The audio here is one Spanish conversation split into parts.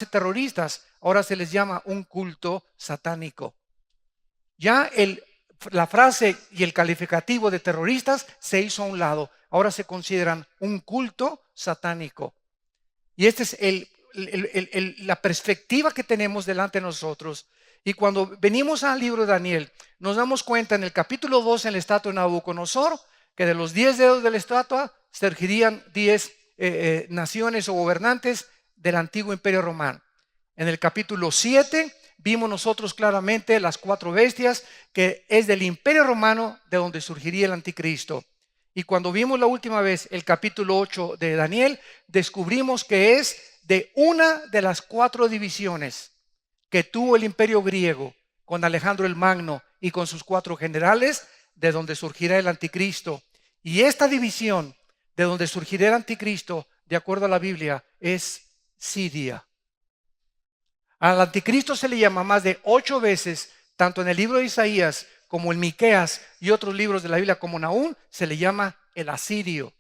terroristas, ahora se les llama un culto satánico. Ya la frase y el calificativo de terroristas se hizo a un lado. Ahora se consideran un culto satánico. Y esta es la perspectiva que tenemos delante de nosotros. Y cuando venimos al libro de Daniel, nos damos cuenta en el capítulo 2 en la estatua de Nabucodonosor, que de los 10 dedos de la estatua surgirían 10 naciones o gobernantes del antiguo imperio romano. En el capítulo 7 vimos nosotros claramente las 4 bestias, que es del imperio romano de donde surgiría el anticristo. Y cuando vimos la última vez el capítulo 8 de Daniel, descubrimos que es de una de las 4 divisiones que tuvo el imperio griego con Alejandro el Magno y con sus 4 generales, de donde surgirá el anticristo. Y esta división de donde surgirá el anticristo, de acuerdo a la Biblia, es Siria. Al anticristo se le llama más de 8 veces, tanto en el libro de Isaías como en Miqueas y otros libros de la Biblia como Nahum, se le llama el asirio.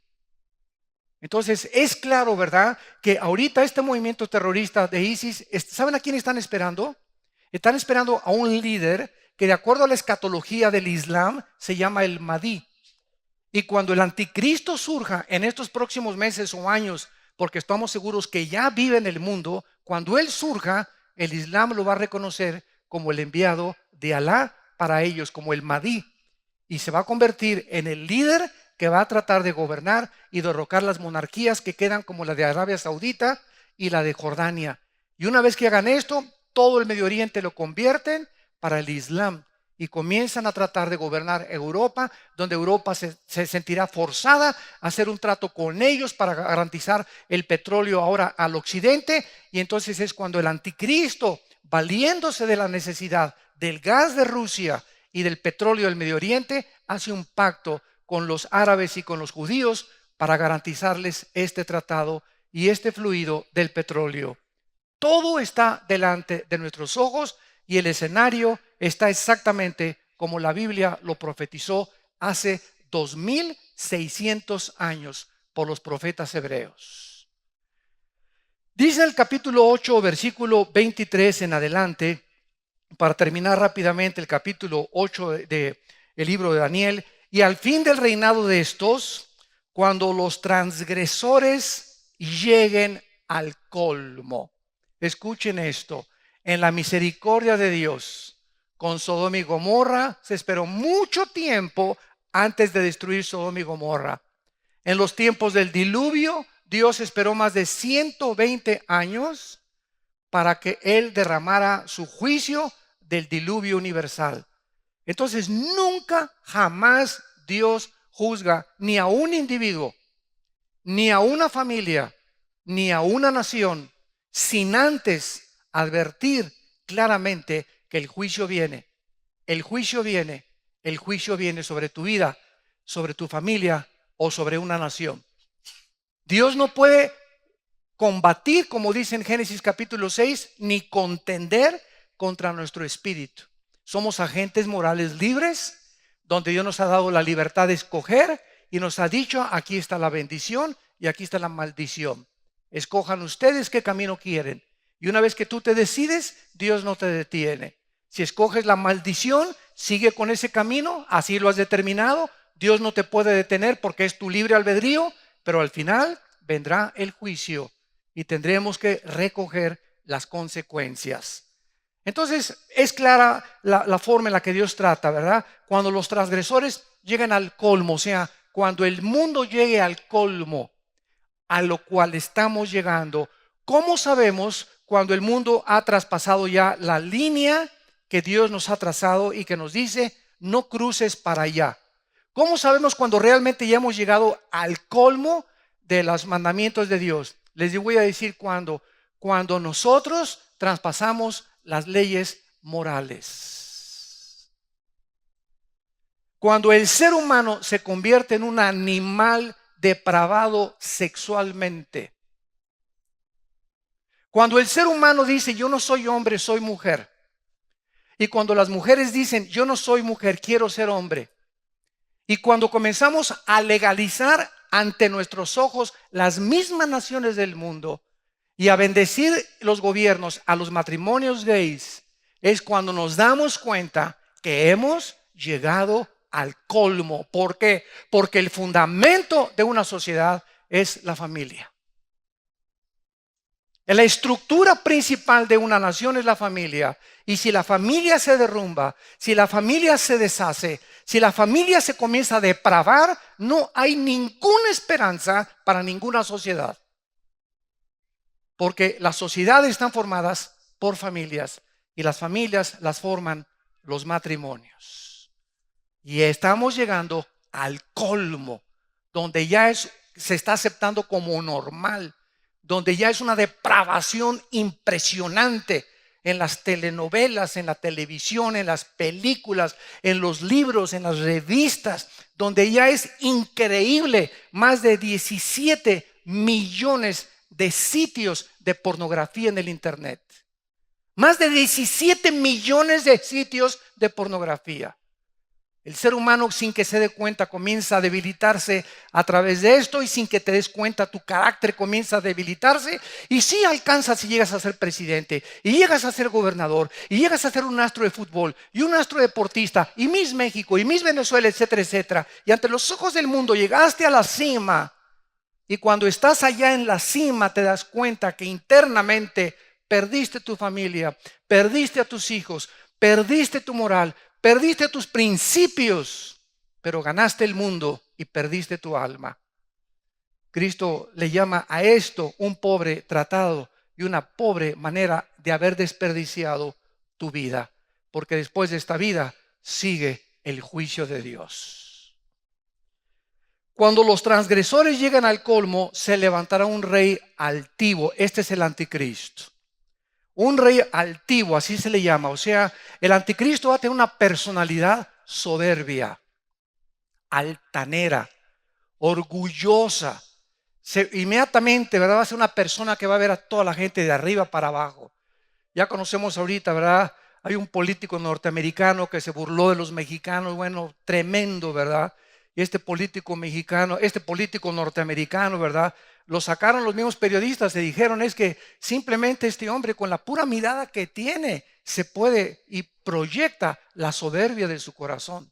Entonces es claro, ¿verdad?, que ahorita este movimiento terrorista de ISIS, ¿saben a quién están esperando? Están esperando a un líder que, de acuerdo a la escatología del Islam, se llama el Mahdi. Y cuando el anticristo surja en estos próximos meses o años, porque estamos seguros que ya vive en el mundo, cuando él surja, el Islam lo va a reconocer como el enviado de Alá para ellos, como el Mahdi. Y se va a convertir en el líder que va a tratar de gobernar y derrocar las monarquías que quedan, como la de Arabia Saudita y la de Jordania. Y una vez que hagan esto, todo el Medio Oriente lo convierten para el Islam y comienzan a tratar de gobernar Europa, donde Europa se sentirá forzada a hacer un trato con ellos para garantizar el petróleo ahora al occidente. Y entonces es cuando el anticristo, valiéndose de la necesidad del gas de Rusia y del petróleo del Medio Oriente, hace un pacto con los árabes y con los judíos para garantizarles este tratado y este fluido del petróleo. Todo está delante de nuestros ojos y el escenario está exactamente como la Biblia lo profetizó hace 2600 años por los profetas hebreos. Dice el capítulo 8, versículo 23 en adelante, para terminar rápidamente el capítulo 8 del libro de Daniel: y al fin del reinado de estos, cuando los transgresores lleguen al colmo. Escuchen esto: en la misericordia de Dios, con Sodoma y Gomorra se esperó mucho tiempo antes de destruir Sodoma y Gomorra. En los tiempos del diluvio, Dios esperó más de 120 años para que Él derramara su juicio del diluvio universal. Entonces nunca, jamás Dios juzga ni a un individuo, ni a una familia, ni a una nación, sin antes advertir claramente que el juicio viene. El juicio viene. El juicio viene sobre tu vida, sobre tu familia o sobre una nación. Dios no puede combatir, como dice en Génesis capítulo 6, ni contender contra nuestro espíritu. Somos agentes morales libres, donde Dios nos ha dado la libertad de escoger y nos ha dicho: aquí está la bendición y aquí está la maldición. Escojan ustedes qué camino quieren. Y una vez que tú te decides, Dios no te detiene. Si escoges la maldición, sigue con ese camino, así lo has determinado. Dios no te puede detener porque es tu libre albedrío, pero al final vendrá el juicio y tendremos que recoger las consecuencias. Entonces es clara la forma en la que Dios trata, ¿verdad? Cuando los transgresores llegan al colmo, o sea, cuando el mundo llegue al colmo, a lo cual estamos llegando. ¿Cómo sabemos cuando el mundo ha traspasado ya la línea que Dios nos ha trazado y que nos dice: no cruces para allá? ¿Cómo sabemos cuando realmente ya hemos llegado al colmo de los mandamientos de Dios? Les voy a decir cuándo. Cuando nosotros traspasamos las leyes morales. Cuando el ser humano se convierte en un animal depravado sexualmente. Cuando el ser humano dice: yo no soy hombre, soy mujer. Y cuando las mujeres dicen: yo no soy mujer, quiero ser hombre. Y cuando comenzamos a legalizar ante nuestros ojos las mismas naciones del mundo Y a bendecir los gobiernos a los matrimonios gays es cuando nos damos cuenta que hemos llegado al colmo. ¿Por qué? Porque el fundamento de una sociedad es la familia. La estructura principal de una nación es la familia. Y si la familia se derrumba, si la familia se deshace, si la familia se comienza a depravar, no hay ninguna esperanza para ninguna sociedad. Porque las sociedades están formadas por familias y las familias las forman los matrimonios. Y estamos llegando al colmo, donde ya se está aceptando como normal, donde ya es una depravación impresionante en las telenovelas, en la televisión, en las películas, en los libros, en las revistas, donde ya es increíble, más de 17 millones de sitios de pornografía en el internet. Más de 17 millones de sitios de pornografía. El ser humano, sin que se dé cuenta, comienza a debilitarse a través de esto, y sin que te des cuenta tu carácter comienza a debilitarse, y sí alcanzas y llegas a ser presidente, y llegas a ser gobernador, y llegas a ser un astro de fútbol y un astro deportista, y Miss México y Miss Venezuela, etcétera, etcétera. Y ante los ojos del mundo llegaste a la cima, y cuando estás allá en la cima te das cuenta que internamente perdiste tu familia, perdiste a tus hijos, perdiste tu moral, perdiste tus principios, pero ganaste el mundo y perdiste tu alma. Cristo le llama a esto un pobre tratado y una pobre manera de haber desperdiciado tu vida, porque después de esta vida sigue el juicio de Dios. Cuando los transgresores llegan al colmo, se levantará un rey altivo. Este es el anticristo. Un rey altivo, así se le llama. O sea, el anticristo va a tener una personalidad soberbia, altanera, orgullosa. Inmediatamente, ¿verdad? Va a ser una persona que va a ver a toda la gente de arriba para abajo. Ya conocemos ahorita, ¿verdad? Hay un político norteamericano que se burló de los mexicanos. Bueno, tremendo, ¿verdad? Y este político norteamericano, ¿verdad? Lo sacaron los mismos periodistas y dijeron es que simplemente este hombre con la pura mirada que tiene se puede y proyecta la soberbia de su corazón.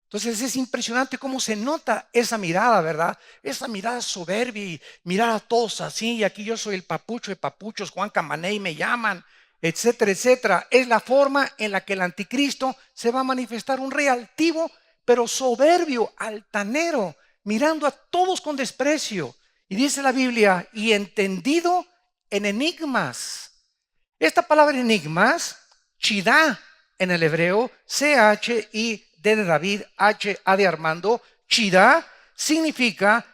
Entonces es impresionante cómo se nota esa mirada, ¿verdad? Esa mirada soberbia y mirar a todos así, y aquí yo soy el papucho de papuchos, Juan Camaney me llaman, etcétera, etcétera. Es la forma en la que el anticristo se va a manifestar, un rey altivo, pero soberbio, altanero, mirando a todos con desprecio. Y dice la Biblia, y entendido en enigmas. Esta palabra enigmas, chidá en el hebreo, C-H-I-D de David, H-A de Armando, chidá significa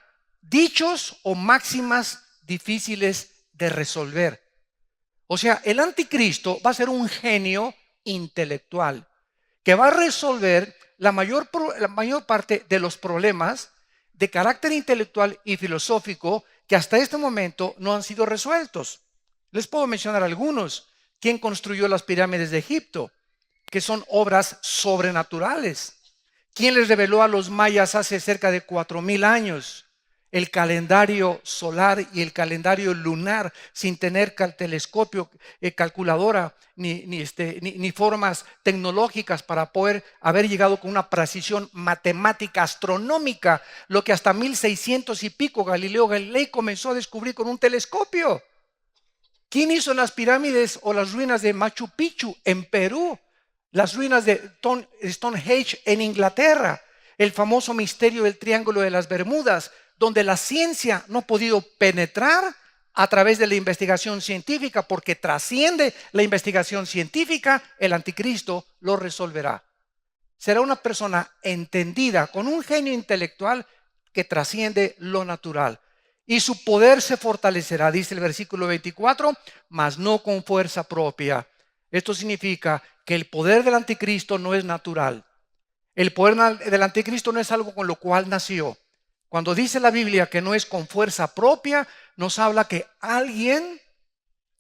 dichos o máximas difíciles de resolver. O sea, el anticristo va a ser un genio intelectual que va a resolver la mayor parte de los problemas de carácter intelectual y filosófico que hasta este momento no han sido resueltos. Les puedo mencionar algunos. ¿Quién construyó las pirámides de Egipto? Que son obras sobrenaturales. ¿Quién les reveló a los mayas hace cerca de 4,000 años el calendario solar y el calendario lunar sin tener telescopio, calculadora, ni formas tecnológicas para poder haber llegado con una precisión matemática astronómica, lo que hasta 1600 y pico Galileo Galilei comenzó a descubrir con un telescopio? ¿Quién hizo las pirámides o las ruinas de Machu Picchu en Perú? Las ruinas de Stonehenge en Inglaterra, el famoso misterio del Triángulo de las Bermudas, donde la ciencia no ha podido penetrar a través de la investigación científica, porque trasciende la investigación científica. El anticristo lo resolverá. Será una persona entendida, con un genio intelectual que trasciende lo natural. Y su poder se fortalecerá, dice el versículo 24, mas no con fuerza propia. Esto significa que el poder del anticristo no es natural. El poder del anticristo no es algo con lo cual nació. Cuando dice la Biblia que no es con fuerza propia, nos habla que alguien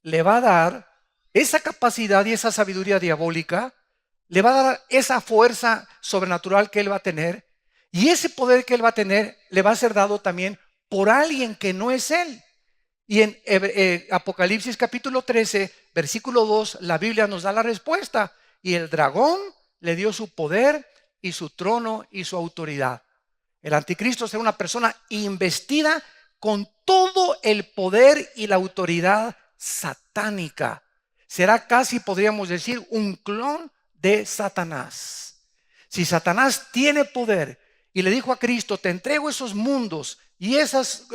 le va a dar esa capacidad y esa sabiduría diabólica, le va a dar esa fuerza sobrenatural que él va a tener, y ese poder que él va a tener le va a ser dado también por alguien que no es él. Y en Apocalipsis capítulo 13, versículo 2, la Biblia nos da la respuesta. Y el dragón le dio su poder y su trono y su autoridad. El anticristo será una persona investida con todo el poder y la autoridad satánica. Será casi, podríamos decir, un clon de Satanás. Si Satanás tiene poder y le dijo a Cristo, te entrego esos mundos y esas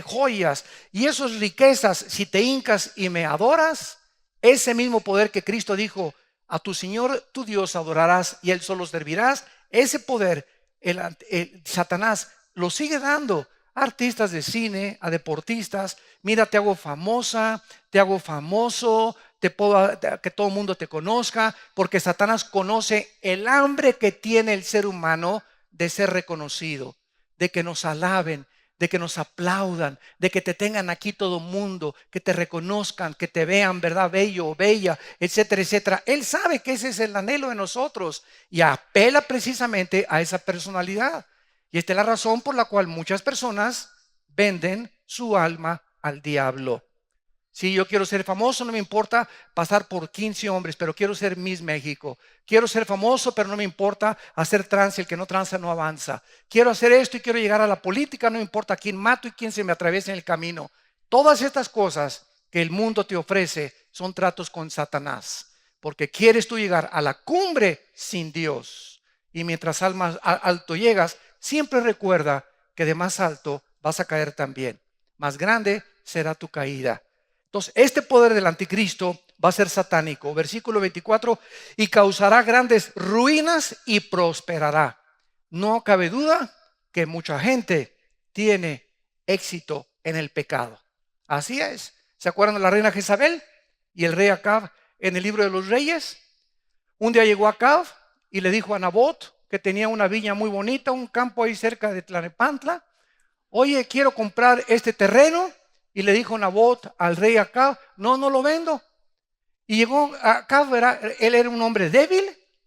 joyas y esas riquezas si te hincas y me adoras, ese mismo poder que Cristo dijo, a tu Señor tu Dios adorarás y Él solo servirás, ese poder el Satanás lo sigue dando a artistas de cine, a deportistas. Mira, te hago famosa, te hago famoso, te puedo que todo el mundo te conozca, porque Satanás conoce el hambre que tiene el ser humano de ser reconocido, de que nos alaben, de que nos aplaudan, de que te tengan aquí todo el mundo, que te reconozcan, que te vean, ¿verdad? Bello o bella, etcétera, etcétera. Él sabe que ese es el anhelo de nosotros y apela precisamente a esa personalidad. Y esta es la razón por la cual muchas personas venden su alma al diablo. Si yo quiero ser famoso, no me importa pasar por 15 hombres, pero quiero ser Miss México. Quiero ser famoso, pero no me importa hacer trance, el que no tranza no avanza. Quiero hacer esto y quiero llegar a la política, no me importa quién mato y quién se me atraviesa en el camino. Todas estas cosas que el mundo te ofrece son tratos con Satanás, porque quieres tú llegar a la cumbre sin Dios. Y mientras más alto llegas, siempre recuerda que de más alto vas a caer también. Más grande será tu caída. Entonces, este poder del anticristo va a ser satánico. Versículo 24, y causará grandes ruinas y prosperará. No cabe duda que mucha gente tiene éxito en el pecado. Así es. ¿Se acuerdan de la reina Jezabel y el rey Acab en el libro de los reyes? Un día llegó Acab y le dijo a Nabot, que tenía una viña muy bonita, un campo ahí cerca de Tlanepantla: oye, quiero comprar este terreno. Y le dijo Nabot al rey Acab, no, no lo vendo. Y llegó Acab, él era un hombre débil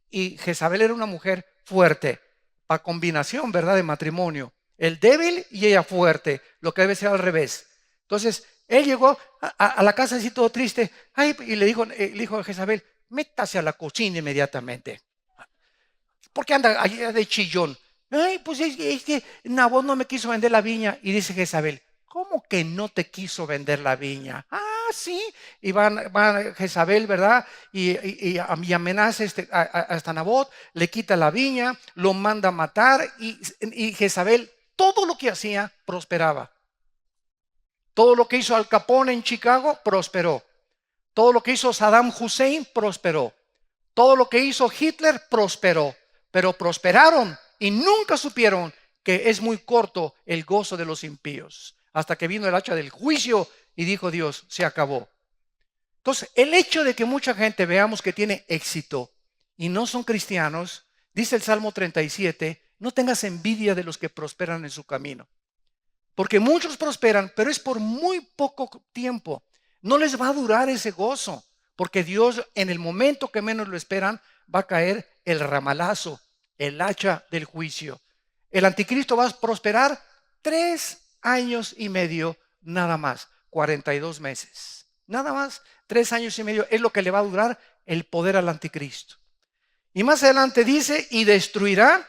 y Jezabel era una mujer fuerte. Para combinación, ¿verdad? De matrimonio. El débil y ella fuerte, lo que debe ser al revés. Entonces, él llegó a la casa así todo triste. Ay, y le dijo a Jezabel, métase a la cocina inmediatamente. ¿Por qué anda allá de chillón? Ay, pues es que Nabot no me quiso vender la viña. Y dice Jezabel, ¿cómo que no te quiso vender la viña? Ah, sí. Y van Jezabel, ¿verdad? Y amenaza hasta Nabot, le quita la viña, lo manda a matar. Y Jezabel, todo lo que hacía, prosperaba. Todo lo que hizo Al Capone en Chicago, prosperó. Todo lo que hizo Saddam Hussein, prosperó. Todo lo que hizo Hitler, prosperó. Pero prosperaron y nunca supieron que es muy corto el gozo de los impíos. Hasta que vino el hacha del juicio y dijo Dios, se acabó. Entonces, el hecho de que mucha gente veamos que tiene éxito y no son cristianos, dice el Salmo 37, no tengas envidia de los que prosperan en su camino. Porque muchos prosperan, pero es por muy poco tiempo. No les va a durar ese gozo, porque Dios en el momento que menos lo esperan va a caer el ramalazo, el hacha del juicio. El anticristo va a prosperar 3 años y medio nada más, 42 meses. Nada más, 3 años y medio es lo que le va a durar el poder al anticristo. Y más adelante dice, y destruirá,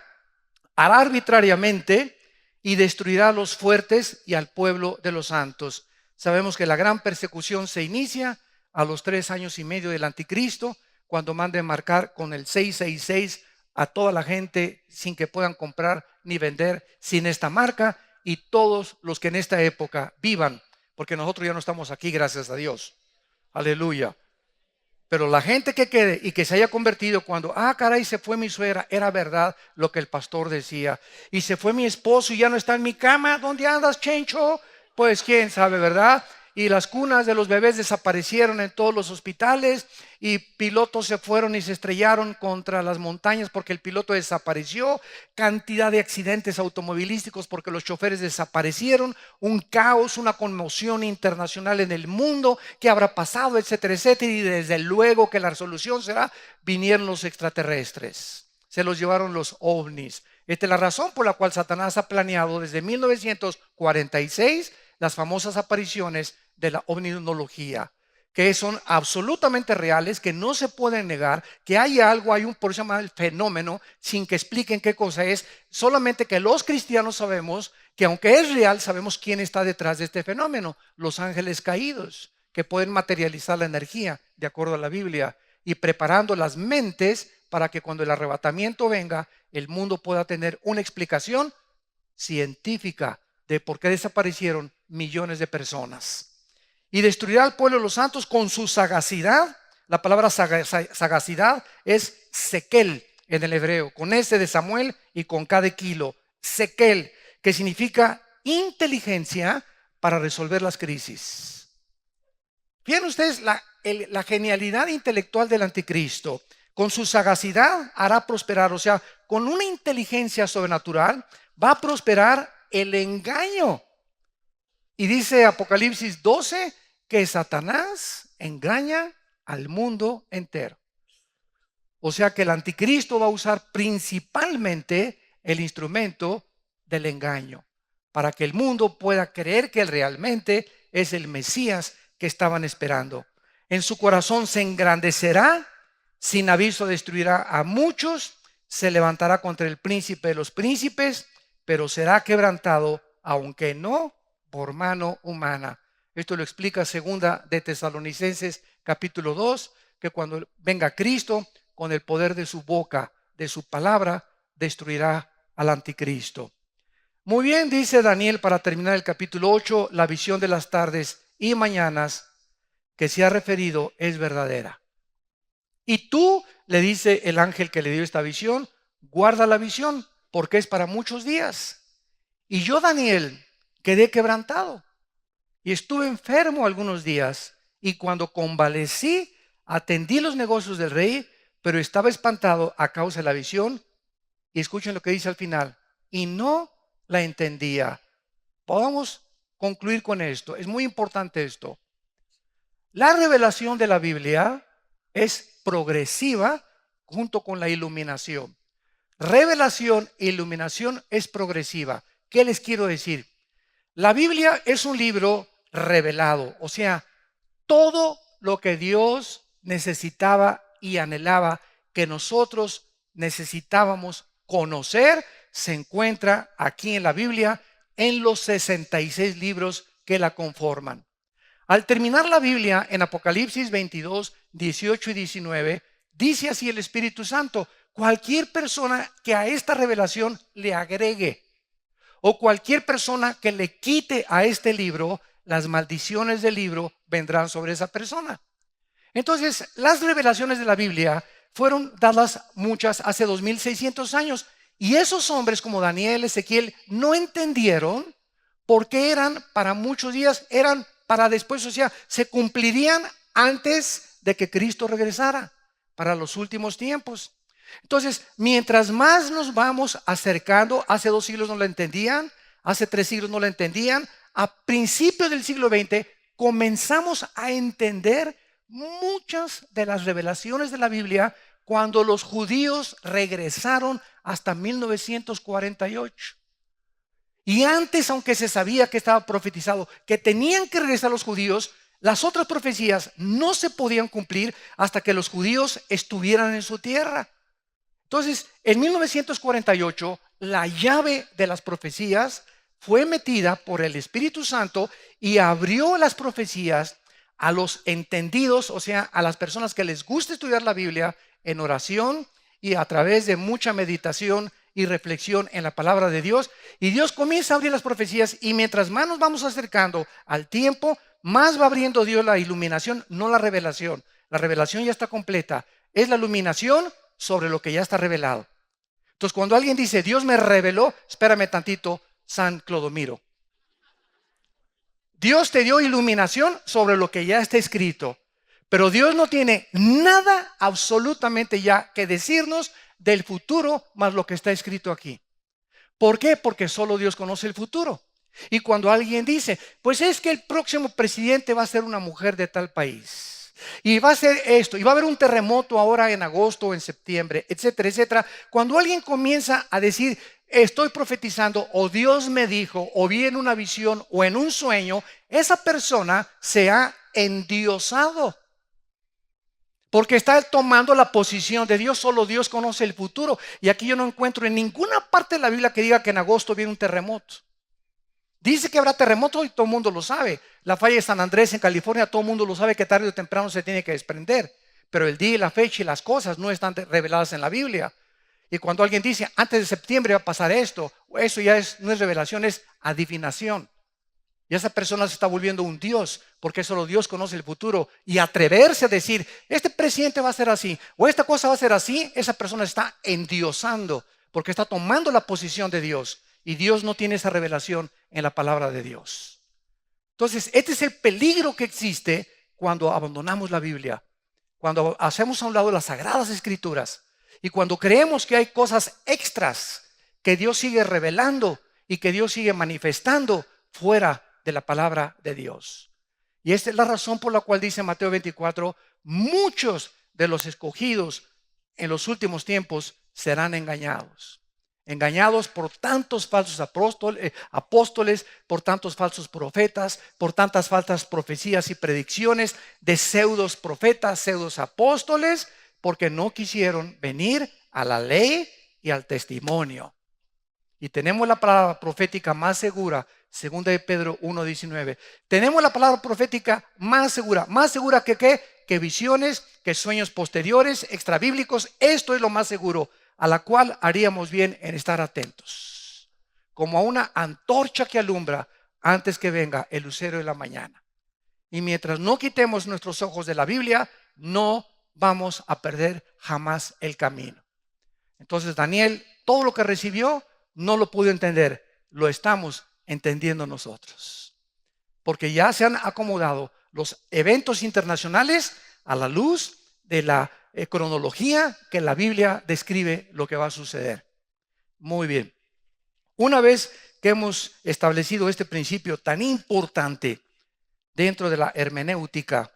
hará arbitrariamente, y destruirá a los fuertes y al pueblo de los santos. Sabemos que la gran persecución se inicia a los 3 años y medio del anticristo, cuando mande marcar con el 666 a toda la gente sin que puedan comprar ni vender sin esta marca, y todos los que en esta época vivan, porque nosotros ya no estamos aquí, gracias a Dios. Aleluya. Pero la gente que quede y que se haya convertido cuando, caray, se fue mi suegra, era verdad lo que el pastor decía. Y se fue mi esposo y ya no está en mi cama. ¿Dónde andas, Chencho? Pues quién sabe, ¿verdad? Y las cunas de los bebés desaparecieron en todos los hospitales y pilotos se fueron y se estrellaron contra las montañas porque el piloto desapareció. Cantidad de accidentes automovilísticos porque los choferes desaparecieron. Un caos, una conmoción internacional en el mundo. ¿Qué habrá pasado? Etcétera, etcétera. Y desde luego que la resolución será, vinieron los extraterrestres. Se los llevaron los ovnis. Esta es la razón por la cual Satanás ha planeado desde 1946 las famosas apariciones de la ovniología, que son absolutamente reales, que no se pueden negar, que hay algo, por eso se llama el fenómeno, sin que expliquen qué cosa es, solamente que los cristianos sabemos que aunque es real, sabemos quién está detrás de este fenómeno, los ángeles caídos, que pueden materializar la energía, de acuerdo a la Biblia, y preparando las mentes para que cuando el arrebatamiento venga, el mundo pueda tener una explicación científica de por qué desaparecieron millones de personas. Y destruirá al pueblo de los santos con su sagacidad. La palabra sagacidad es sequel en el hebreo, con S de Samuel y con K de kilo. Sequel, que significa inteligencia para resolver las crisis. Fíjense ustedes la genialidad intelectual del anticristo. Con su sagacidad hará prosperar, o sea, con una inteligencia sobrenatural va a prosperar el engaño. Y dice Apocalipsis 12 que Satanás engaña al mundo entero. O sea que el anticristo va a usar principalmente el instrumento del engaño para que el mundo pueda creer que él realmente es el Mesías que estaban esperando. En su corazón se engrandecerá, sin aviso destruirá a muchos, se levantará contra el príncipe de los príncipes, pero será quebrantado, aunque no por mano humana. Esto lo explica segunda de Tesalonicenses capítulo 2, que cuando venga Cristo, con el poder de su boca, de su palabra, destruirá al anticristo. Muy bien, dice Daniel para terminar el capítulo 8, la visión de las tardes y mañanas que se ha referido es verdadera. Y tú, le dice el ángel que le dio esta visión, guarda la visión porque es para muchos días. Y yo, Daniel, quedé quebrantado y estuve enfermo algunos días, y cuando convalecí atendí los negocios del rey, pero estaba espantado a causa de la visión. Y escuchen lo que dice al final, y no la entendía. Podemos concluir con esto, es muy importante esto. La revelación de la Biblia es progresiva junto con la iluminación. Revelación e iluminación es progresiva. ¿Qué les quiero decir? La Biblia es un libro revelado, o sea, todo lo que Dios necesitaba y anhelaba que nosotros necesitábamos conocer se encuentra aquí en la Biblia, en los 66 libros que la conforman. Al terminar la Biblia en Apocalipsis 22, 18 y 19, dice así el Espíritu Santo: cualquier persona que a esta revelación le agregue, o cualquier persona que le quite a este libro, las maldiciones del libro vendrán sobre esa persona. Entonces, las revelaciones de la Biblia fueron dadas muchas hace 2600 años. Y esos hombres como Daniel, Ezequiel, no entendieron por qué eran para muchos días, eran para después, o sea, se cumplirían antes de que Cristo regresara, para los últimos tiempos. Entonces, mientras más nos vamos acercando, hace 2 siglos no lo entendían, hace 3 siglos no lo entendían, a principios del siglo XX comenzamos a entender muchas de las revelaciones de la Biblia cuando los judíos regresaron hasta 1948. Y antes, aunque se sabía que estaba profetizado que tenían que regresar los judíos, las otras profecías no se podían cumplir hasta que los judíos estuvieran en su tierra. Entonces, en 1948, la llave de las profecías fue metida por el Espíritu Santo y abrió las profecías a los entendidos, o sea, a las personas que les gusta estudiar la Biblia en oración y a través de mucha meditación y reflexión en la palabra de Dios. Y Dios comienza a abrir las profecías, y mientras más nos vamos acercando al tiempo, más va abriendo Dios la iluminación, no la revelación. La revelación ya está completa, es la iluminación sobre lo que ya está revelado. Entonces, cuando alguien dice Dios me reveló, espérame tantito, San Clodomiro. Dios te dio iluminación sobre lo que ya está escrito, pero Dios no tiene nada absolutamente ya que decirnos del futuro más lo que está escrito aquí. ¿Por qué? Porque solo Dios conoce el futuro. Y cuando alguien dice, pues es que el próximo presidente va a ser una mujer de tal país, Y va a ser esto, y va a haber un terremoto ahora en agosto o en septiembre, etcétera, etcétera. Cuando alguien comienza a decir, estoy profetizando, o Dios me dijo, o vi en una visión o en un sueño, esa persona se ha endiosado. Porque está tomando la posición de Dios. Solo Dios conoce el futuro. Y aquí yo no encuentro en ninguna parte de la Biblia que diga que en agosto viene un terremoto. Dice que habrá terremoto y todo el mundo lo sabe. La falla de San Andrés en California, todo el mundo lo sabe que tarde o temprano se tiene que desprender. Pero el día y la fecha y las cosas no están reveladas en la Biblia. Y cuando alguien dice, antes de septiembre va a pasar esto, eso ya no es revelación, es adivinación. Y esa persona se está volviendo un Dios, porque solo Dios conoce el futuro. Y atreverse a decir, este presidente va a ser así, o esta cosa va a ser así, esa persona está endiosando, porque está tomando la posición de Dios. Y Dios no tiene esa revelación en la palabra de Dios. Entonces, este es el peligro que existe cuando abandonamos la Biblia, cuando hacemos a un lado las sagradas escrituras y cuando creemos que hay cosas extras que Dios sigue revelando y que Dios sigue manifestando fuera de la palabra de Dios. Y esta es la razón por la cual dice Mateo 24, muchos de los escogidos en los últimos tiempos serán engañados. Engañados por tantos falsos apóstoles, por tantos falsos profetas, por tantas falsas profecías y predicciones de pseudos profetas, pseudos apóstoles, porque no quisieron venir a la ley y al testimonio. Y tenemos la palabra profética más segura, segunda de Pedro 1:19. Tenemos la palabra profética más segura que ¿qué? Que visiones, que sueños posteriores, extrabíblicos. Esto es lo más seguro, a la cual haríamos bien en estar atentos, como a una antorcha que alumbra antes que venga el lucero de la mañana. Y mientras no quitemos nuestros ojos de la Biblia, no vamos a perder jamás el camino. Entonces Daniel, todo lo que recibió, no lo pudo entender. Lo estamos entendiendo nosotros, porque ya se han acomodado los eventos internacionales a la luz de la cronología que la Biblia describe lo que va a suceder. Muy bien. Una vez que hemos establecido este principio tan importante dentro de la hermenéutica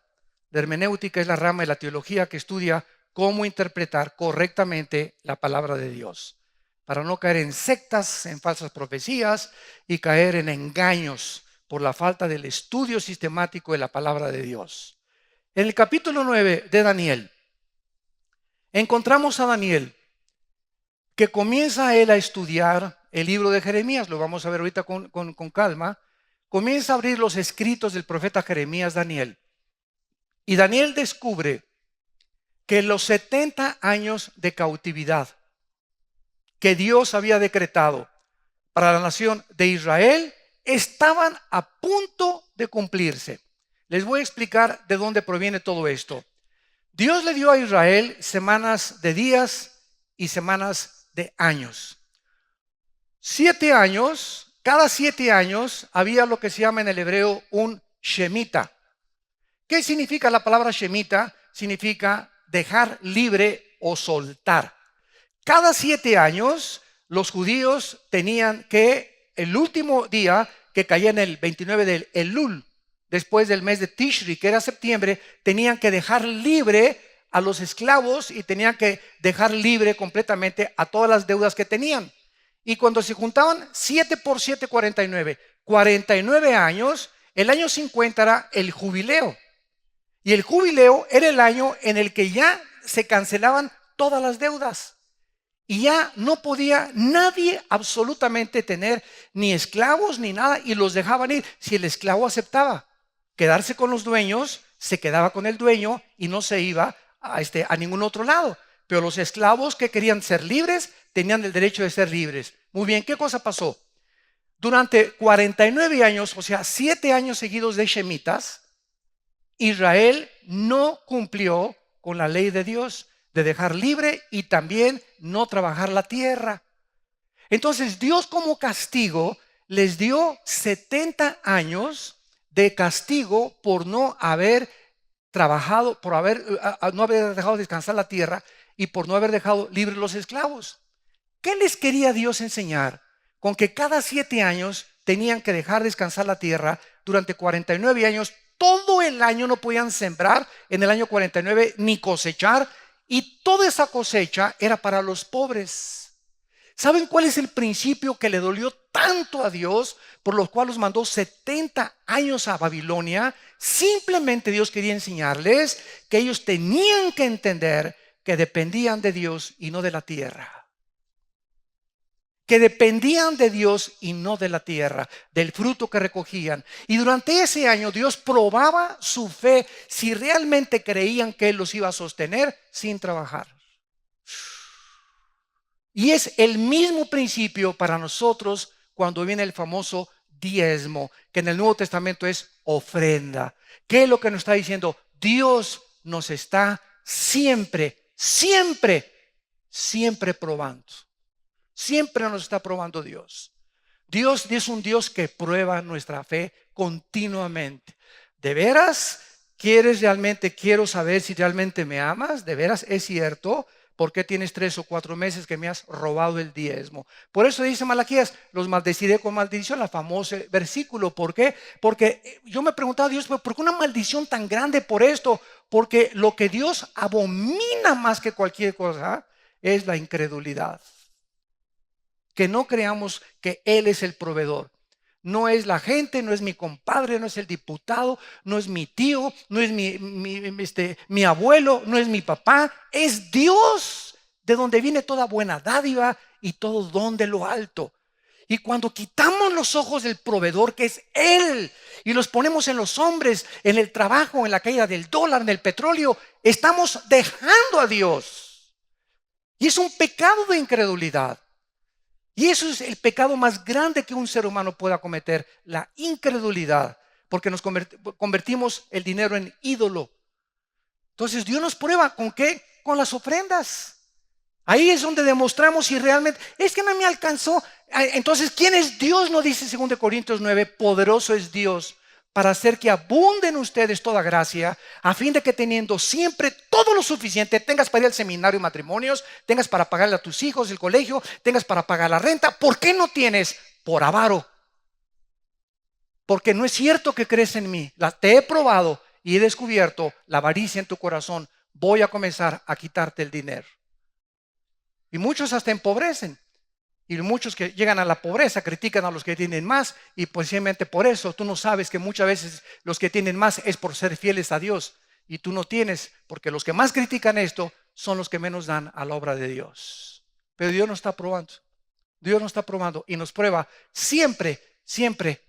es la rama de la teología que estudia cómo interpretar correctamente la palabra de Dios, para no caer en sectas, en falsas profecías y caer en engaños por la falta del estudio sistemático de la palabra de Dios. En el capítulo 9 de Daniel, encontramos a Daniel que comienza él a estudiar el libro de Jeremías. Lo vamos a ver ahorita con calma. Comienza a abrir los escritos del profeta Jeremías, Daniel. Y Daniel descubre que los 70 años de cautividad que Dios había decretado para la nación de Israel estaban a punto de cumplirse. Les voy a explicar de dónde proviene todo esto. Dios le dio a Israel semanas de días y semanas de años. 7 años, cada 7 años había lo que se llama en el hebreo un shemita. ¿Qué significa la palabra shemita? Significa dejar libre o soltar. Cada 7 años los judíos tenían que el último día que caía en el 29 del Elul, después del mes de Tishri, que era septiembre, tenían que dejar libre a los esclavos y tenían que dejar libre completamente a todas las deudas que tenían. Y cuando se juntaban 7 por 7, 49, 49 años, el año 50 era el jubileo. Y el jubileo era el año en el que ya se cancelaban todas las deudas. Y ya no podía nadie absolutamente tener ni esclavos ni nada, y los dejaban ir. Si el esclavo aceptaba quedarse con los dueños, se quedaba con el dueño y no se iba a ningún otro lado. Pero los esclavos que querían ser libres tenían el derecho de ser libres. Muy bien, ¿qué cosa pasó? Durante 49 años, o sea, 7 años seguidos de shemitas, Israel no cumplió con la ley de Dios de dejar libre y también no trabajar la tierra. Entonces Dios, como castigo, les dio 70 años de castigo por no haber trabajado, por no haber dejado descansar la tierra y por no haber dejado libres los esclavos. ¿Qué les quería Dios enseñar? Con que cada 7 años tenían que dejar descansar la tierra durante 49 años. todo el año no podían sembrar en el año 49 ni cosechar, y toda esa cosecha era para los pobres. ¿Saben cuál es el principio que le dolió tanto a Dios, por los cuales los mandó 70 años a Babilonia? Simplemente Dios quería enseñarles que ellos tenían que entender que dependían de Dios y no de la tierra. Que dependían de Dios y no de la tierra, del fruto que recogían. Y durante ese año Dios probaba su fe, si realmente creían que Él los iba a sostener sin trabajar. Y es el mismo principio para nosotros cuando viene el famoso diezmo, que en el Nuevo Testamento es ofrenda. ¿Qué es lo que nos está diciendo? Dios nos está siempre probando. Siempre nos está probando Dios. Dios es un Dios que prueba nuestra fe continuamente. ¿De veras quiero saber si realmente me amas? ¿De veras es cierto? ¿Por qué tienes 3 o 4 meses que me has robado el diezmo? Por eso dice Malaquías, los maldeciré con maldición, el famoso versículo. ¿Por qué? Porque yo me preguntaba a Dios, ¿por qué una maldición tan grande por esto? Porque lo que Dios abomina más que cualquier cosa es la incredulidad. Que no creamos que Él es el proveedor. No es la gente, no es mi compadre, no es el diputado, no es mi tío, no es mi abuelo, no es mi papá. Es Dios, de donde viene toda buena dádiva y todo don de lo alto. Y cuando quitamos los ojos del proveedor, que es Él, y los ponemos en los hombres, en el trabajo, en la caída del dólar, en el petróleo, estamos dejando a Dios. Y es un pecado de incredulidad. Y eso es el pecado más grande que un ser humano pueda cometer, la incredulidad, porque nos convertimos el dinero en ídolo. Entonces Dios nos prueba, ¿con qué? Con las ofrendas. Ahí es donde demostramos si realmente, es que no me alcanzó. Entonces, ¿quién es Dios? No dice 2 Corintios 9, poderoso es Dios para hacer que abunde en ustedes toda gracia, a fin de que teniendo siempre todo lo suficiente, tengas para ir al seminario y matrimonios, tengas para pagarle a tus hijos el colegio, tengas para pagar la renta. ¿Por qué no tienes? Por avaro. Porque no es cierto que crees en mí. Te he probado y he descubierto la avaricia en tu corazón. Voy a comenzar a quitarte el dinero. Y muchos hasta empobrecen. Y muchos que llegan a la pobreza critican a los que tienen más, y posiblemente por eso tú no sabes que muchas veces los que tienen más es por ser fieles a Dios, y tú no tienes, porque los que más critican esto son los que menos dan a la obra de Dios. Pero Dios nos está probando. Dios nos está probando y nos prueba siempre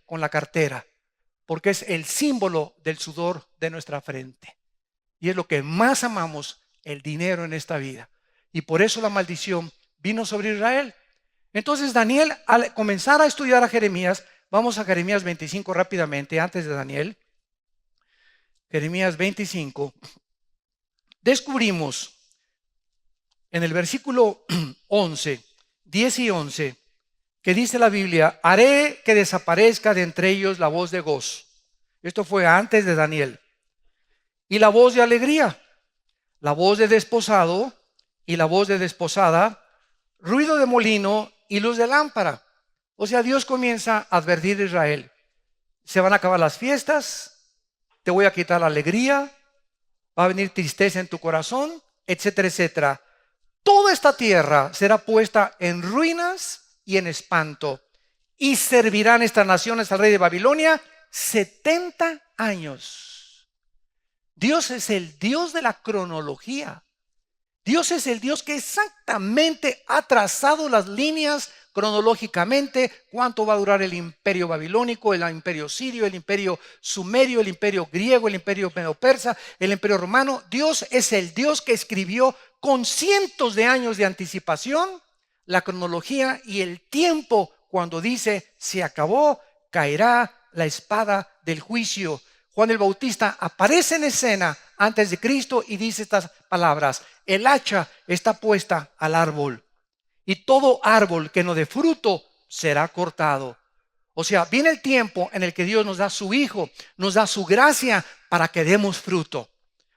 con la cartera, porque es el símbolo del sudor de nuestra frente. Y es lo que más amamos, el dinero en esta vida. Y por eso la maldición vino sobre Israel. Entonces Daniel, al comenzar a estudiar a Jeremías, vamos a Jeremías 25 rápidamente, antes de Daniel. Jeremías 25. Descubrimos en el versículo 11, 10 y 11, que dice la Biblia, haré que desaparezca de entre ellos la voz de gozo. Esto fue antes de Daniel. Y la voz de alegría, la voz de desposado y la voz de desposada, ruido de molino y luz de lámpara. O sea, Dios comienza a advertir a Israel. Se van a acabar las fiestas, te voy a quitar la alegría, va a venir tristeza en tu corazón, etcétera, etcétera. Toda esta tierra será puesta en ruinas y en espanto. Y servirán estas naciones al rey de Babilonia 70 años. Dios es el Dios de la cronología. Dios es el Dios que exactamente ha trazado las líneas cronológicamente, cuánto va a durar el imperio babilónico, el imperio sirio, el imperio sumerio, el imperio griego, el imperio medo-persa, el imperio romano. Dios es el Dios que escribió con cientos de años de anticipación la cronología y el tiempo cuando dice se acabó, caerá la espada del juicio. Juan el Bautista aparece en escena antes de Cristo y dice estas palabras: el hacha está puesta al árbol y todo árbol que no dé fruto será cortado. O sea, viene el tiempo en el que Dios nos da su Hijo, nos da su gracia para que demos fruto,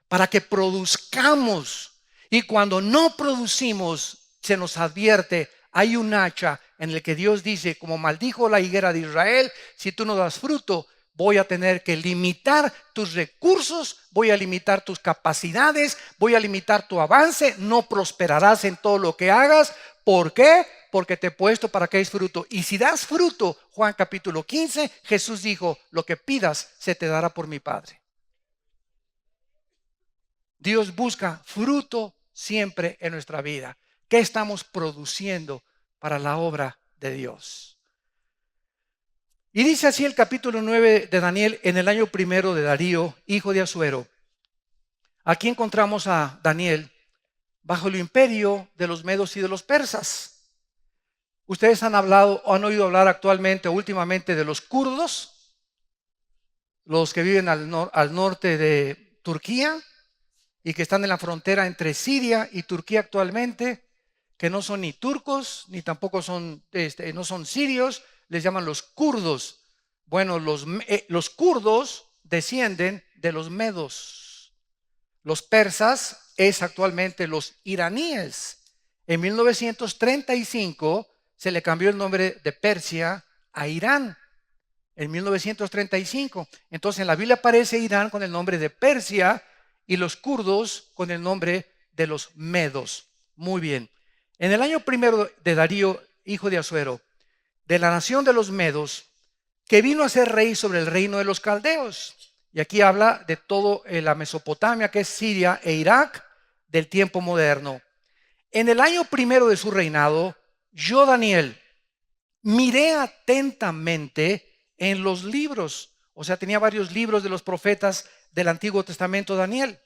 para que produzcamos. Y cuando no producimos, se nos advierte, hay un hacha en el que Dios dice, como maldijo la higuera de Israel, si tú no das fruto, voy a tener que limitar tus recursos, voy a limitar tus capacidades, voy a limitar tu avance, no prosperarás en todo lo que hagas. ¿Por qué? Porque te he puesto para que des fruto. Y si das fruto, Juan capítulo 15, Jesús dijo, lo que pidas se te dará por mi Padre. Dios busca fruto siempre en nuestra vida. ¿Qué estamos produciendo para la obra de Dios? Y dice así el capítulo 9 de Daniel, en el año primero de Darío, hijo de Asuero. Aquí encontramos a Daniel bajo el imperio de los medos y de los persas. Ustedes han hablado o han oído hablar actualmente o últimamente de los kurdos, los que viven al norte de Turquía y que están en la frontera entre Siria y Turquía actualmente, que no son ni turcos ni tampoco son, no son sirios, les llaman los kurdos. Bueno, los kurdos descienden de los medos. Los persas es actualmente los iraníes. En 1935 se le cambió el nombre de Persia a Irán. En 1935. Entonces en la Biblia aparece Irán con el nombre de Persia y los kurdos con el nombre de los medos. Muy bien. En el año primero de Darío, hijo de Asuero, de la nación de los medos, que vino a ser rey sobre el reino de los caldeos. Y aquí habla de todo la Mesopotamia, que es Siria e Irak, del tiempo moderno. En el año primero de su reinado, yo, Daniel, miré atentamente en los libros. O sea, tenía varios libros de los profetas del Antiguo Testamento, Daniel.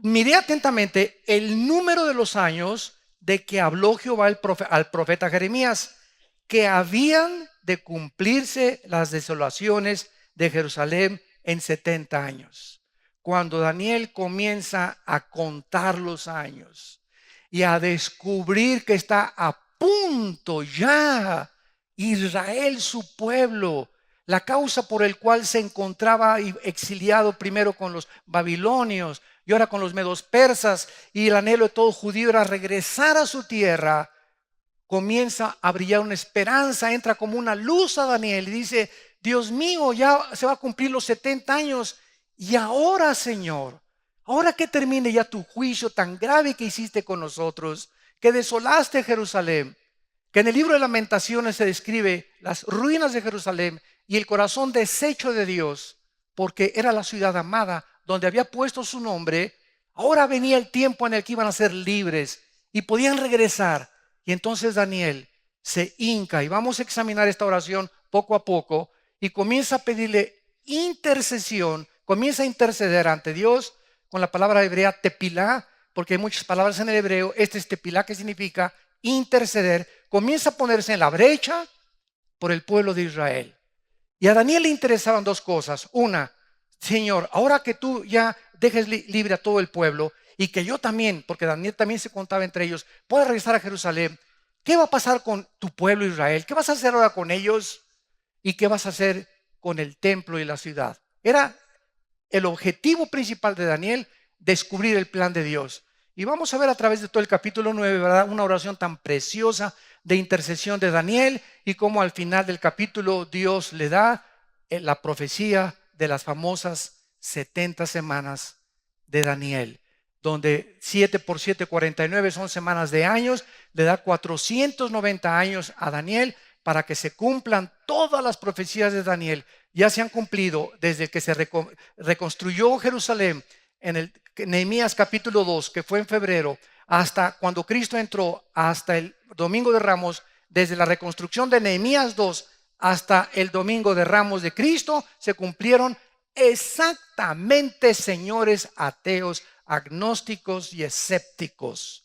Miré atentamente el número de los años de que habló Jehová al profeta Jeremías, que habían de cumplirse las desolaciones de Jerusalén en 70 años. Cuando Daniel comienza a contar los años y a descubrir que está a punto ya Israel, su pueblo, la causa por el cual se encontraba exiliado primero con los babilonios y ahora con los medos persas, y el anhelo de todo judío era regresar a su tierra, comienza a brillar una esperanza, entra como una luz a Daniel y dice: Dios mío, ya se va a cumplir los 70 años y ahora, Señor, ahora que termine ya tu juicio tan grave que hiciste con nosotros, que desolaste Jerusalén, que en el libro de Lamentaciones se describe las ruinas de Jerusalén y el corazón deshecho de Dios, porque era la ciudad amada donde había puesto su nombre. Ahora venía el tiempo en el que iban a ser libres y podían regresar. Y entonces Daniel se hinca, y vamos a examinar esta oración poco a poco, y comienza a pedirle intercesión, comienza a interceder ante Dios con la palabra hebrea tepilá, porque hay muchas palabras en el hebreo. Este es tepilá, que significa interceder. Comienza a ponerse en la brecha por el pueblo de Israel. Y a Daniel le interesaban dos cosas. Una: Señor, ahora que tú ya dejes libre a todo el pueblo, y que yo también, porque Daniel también se contaba entre ellos, pueda regresar a Jerusalén, ¿qué va a pasar con tu pueblo Israel? ¿Qué vas a hacer ahora con ellos? ¿Y qué vas a hacer con el templo y la ciudad? Era el objetivo principal de Daniel, descubrir el plan de Dios. Y vamos a ver a través de todo el capítulo 9, ¿verdad?, una oración tan preciosa de intercesión de Daniel, y cómo al final del capítulo Dios le da la profecía de las famosas 70 semanas de Daniel, donde 7 por 7, 49 son semanas de años. Le da 490 años a Daniel para que se cumplan todas las profecías de Daniel. Ya se han cumplido desde que se reconstruyó Jerusalén en el Nehemías capítulo 2, que fue en febrero, hasta cuando Cristo entró, hasta el Domingo de Ramos. Desde la reconstrucción de Nehemías 2 hasta el Domingo de Ramos de Cristo, se cumplieron exactamente, señores ateos, agnósticos y escépticos,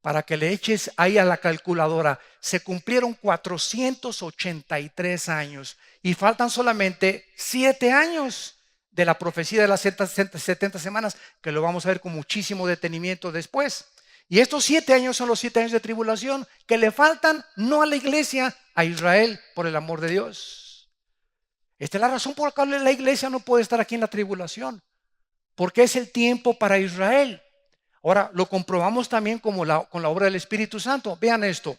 para que le eches ahí a la calculadora, se cumplieron 483 años y faltan solamente 7 años de la profecía de las 70 semanas, que lo vamos a ver con muchísimo detenimiento después. Y estos 7 años son los 7 años de tribulación que le faltan, no a la iglesia, a Israel, por el amor de Dios. Esta es la razón por la cual la iglesia no puede estar aquí en la tribulación, porque es el tiempo para Israel. Ahora lo comprobamos también con la obra del Espíritu Santo. Vean esto: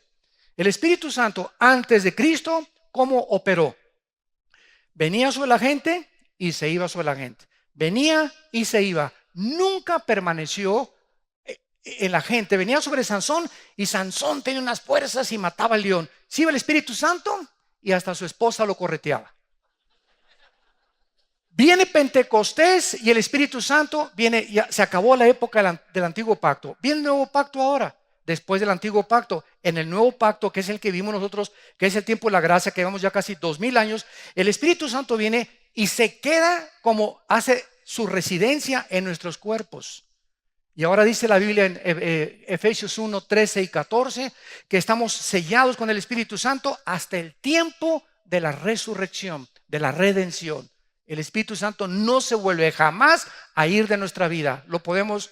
el Espíritu Santo antes de Cristo, ¿cómo operó? Venía sobre la gente y se iba sobre la gente. Venía y se iba. Nunca permaneció en la gente. Venía sobre Sansón y Sansón tenía unas fuerzas y mataba al león. Se iba el Espíritu Santo y hasta su esposa lo correteaba. Viene Pentecostés y el Espíritu Santo viene, ya se acabó la época del antiguo pacto. Viene el nuevo pacto ahora, después del antiguo pacto. En el nuevo pacto, que es el que vimos nosotros, que es el tiempo de la gracia, que llevamos ya casi 2000 años, el Espíritu Santo viene y se queda como hace su residencia en nuestros cuerpos. Y ahora dice la Biblia en Efesios 1, 13 y 14, que estamos sellados con el Espíritu Santo hasta el tiempo de la resurrección, de la redención. El Espíritu Santo no se vuelve jamás a ir de nuestra vida. Le podemos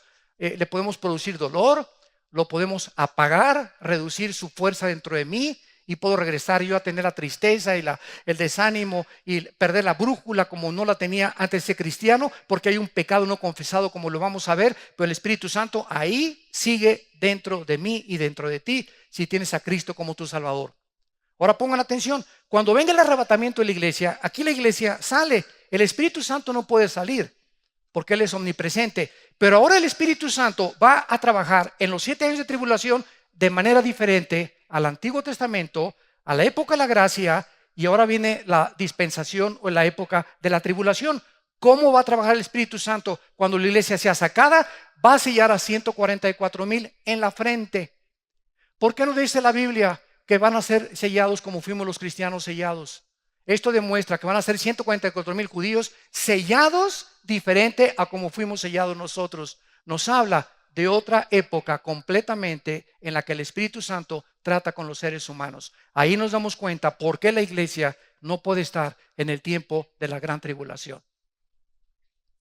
producir dolor, lo podemos apagar, reducir su fuerza dentro de mí, y puedo regresar yo a tener la tristeza y el desánimo y perder la brújula como no la tenía antes de ser cristiano, porque hay un pecado no confesado, como lo vamos a ver. Pero el Espíritu Santo ahí sigue dentro de mí y dentro de ti, si tienes a Cristo como tu Salvador. Ahora pongan atención, cuando venga el arrebatamiento de la iglesia, aquí la iglesia sale. El Espíritu Santo no puede salir porque Él es omnipresente, pero ahora el Espíritu Santo va a trabajar en los 7 años de tribulación de manera diferente al Antiguo Testamento, a la época de la gracia, y ahora viene la dispensación o la época de la tribulación. ¿Cómo va a trabajar el Espíritu Santo cuando la iglesia sea sacada? Va a sellar a 144,000 en la frente. ¿Por qué no dice la Biblia que van a ser sellados como fuimos los cristianos sellados? Esto demuestra que van a ser 144,000 judíos sellados diferente a como fuimos sellados nosotros. Nos habla de otra época completamente en la que el Espíritu Santo trata con los seres humanos. Ahí nos damos cuenta por qué la iglesia no puede estar en el tiempo de la gran tribulación.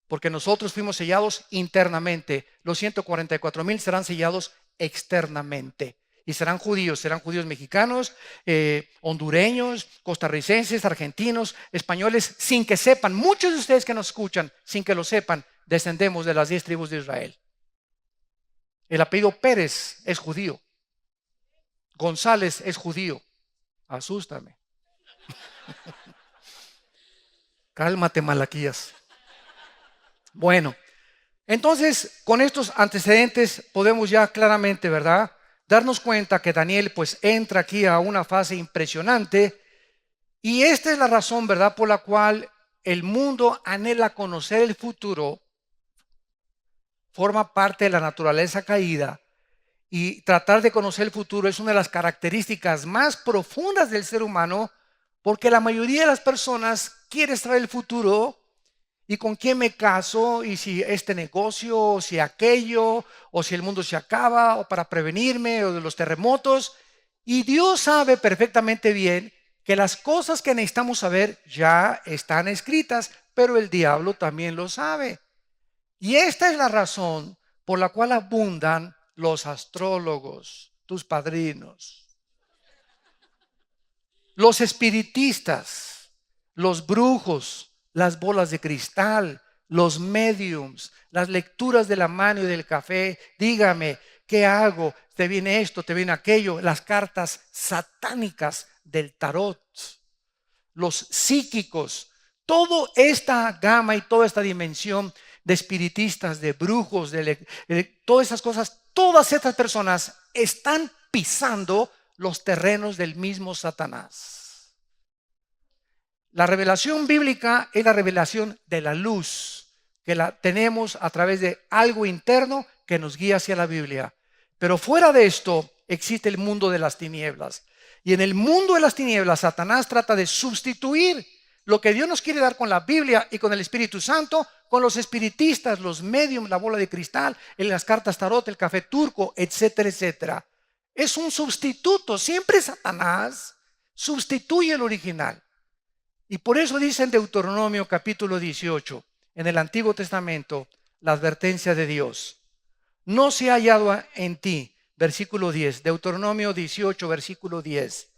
Porque nosotros fuimos sellados internamente. Los 144,000 serán sellados externamente. Y serán judíos mexicanos, hondureños, costarricenses, argentinos, españoles, sin que sepan. Muchos de ustedes que nos escuchan, sin que lo sepan, descendemos de las 10 tribus de Israel. El apellido Pérez es judío. González es judío. Asústame. Cálmate, Malaquías. Bueno, entonces con estos antecedentes podemos ya claramente, ¿verdad?, darnos cuenta que Daniel pues entra aquí a una fase impresionante, y esta es la razón, ¿verdad?, por la cual el mundo anhela conocer el futuro. Forma parte de la naturaleza caída, y tratar de conocer el futuro es una de las características más profundas del ser humano, porque la mayoría de las personas quiere saber el futuro. ¿Y con quién me caso? ¿Y si este negocio? ¿O si aquello? ¿O si el mundo se acaba? ¿O para prevenirme? ¿O de los terremotos? Y Dios sabe perfectamente bien que las cosas que necesitamos saber ya están escritas, pero el diablo también lo sabe. Y esta es la razón por la cual abundan los astrólogos, tus padrinos, los espiritistas, los brujos, las bolas de cristal, los mediums, las lecturas de la mano y del café. Dígame, ¿qué hago? Te viene esto, te viene aquello. Las cartas satánicas del tarot, los psíquicos, toda esta gama y toda esta dimensión de espiritistas, de brujos, de todas esas cosas, todas estas personas están pisando los terrenos del mismo Satanás. La revelación bíblica es la revelación de la luz, que la tenemos a través de algo interno que nos guía hacia la Biblia. Pero fuera de esto existe el mundo de las tinieblas. Y en el mundo de las tinieblas, Satanás trata de sustituir lo que Dios nos quiere dar con la Biblia y con el Espíritu Santo, con los espiritistas, los mediums, la bola de cristal, en las cartas tarot, el café turco, etcétera, etcétera. Es un sustituto. Siempre Satanás sustituye el original. Y por eso dice en Deuteronomio capítulo 18, en el Antiguo Testamento, la advertencia de Dios. No se ha hallado en ti, versículo 10, Deuteronomio 18, versículo 10.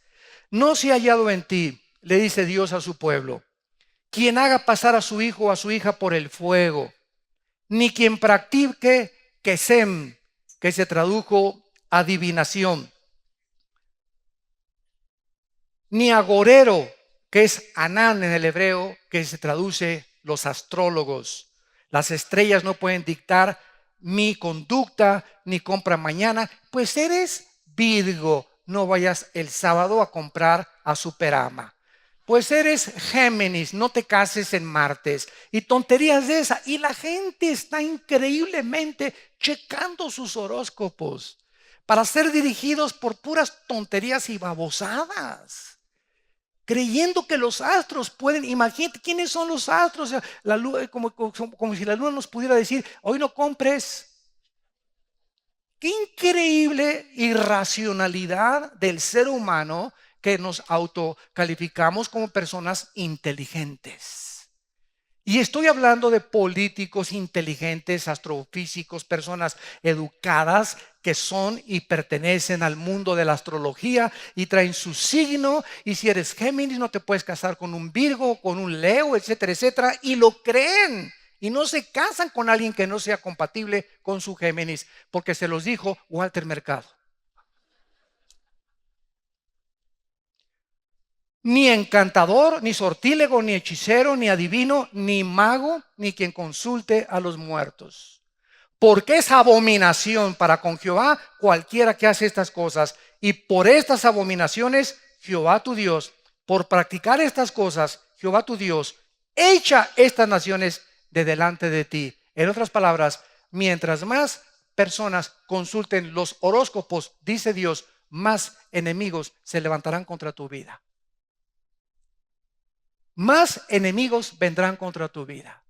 No se ha hallado en ti, le dice Dios a su pueblo, quien haga pasar a su hijo o a su hija por el fuego, ni quien practique kesem, que se tradujo adivinación, ni agorero, que es Anán en el hebreo, que se traduce los astrólogos. Las estrellas no pueden dictar mi conducta ni compra mañana, pues eres Virgo, no vayas el sábado a comprar a Superama. Pues eres Géminis, no te cases en martes. Y tonterías de esa. Y la gente está increíblemente checando sus horóscopos para ser dirigidos por puras tonterías y babosadas, creyendo que los astros pueden. Imagínate quiénes son los astros. O sea, la luna, como si la luna nos pudiera decir: hoy no compres. Qué increíble irracionalidad del ser humano, que nos autocalificamos como personas inteligentes. Y estoy hablando de políticos inteligentes, astrofísicos, personas educadas que son y pertenecen al mundo de la astrología y traen su signo. Y si eres Géminis, no te puedes casar con un Virgo, con un Leo, etcétera, etcétera. Y lo creen. Y no se casan con alguien que no sea compatible con su Géminis, porque se los dijo Walter Mercado. Ni encantador, ni sortílego, ni hechicero, ni adivino, ni mago, ni quien consulte a los muertos. Porque es abominación para con Jehová cualquiera que hace estas cosas. Y por estas abominaciones, Jehová tu Dios, por practicar estas cosas, Jehová tu Dios, echa estas naciones de delante de ti. En otras palabras, mientras más personas consulten los horóscopos, dice Dios, más enemigos se levantarán contra tu vida. Más enemigos vendrán contra tu vida.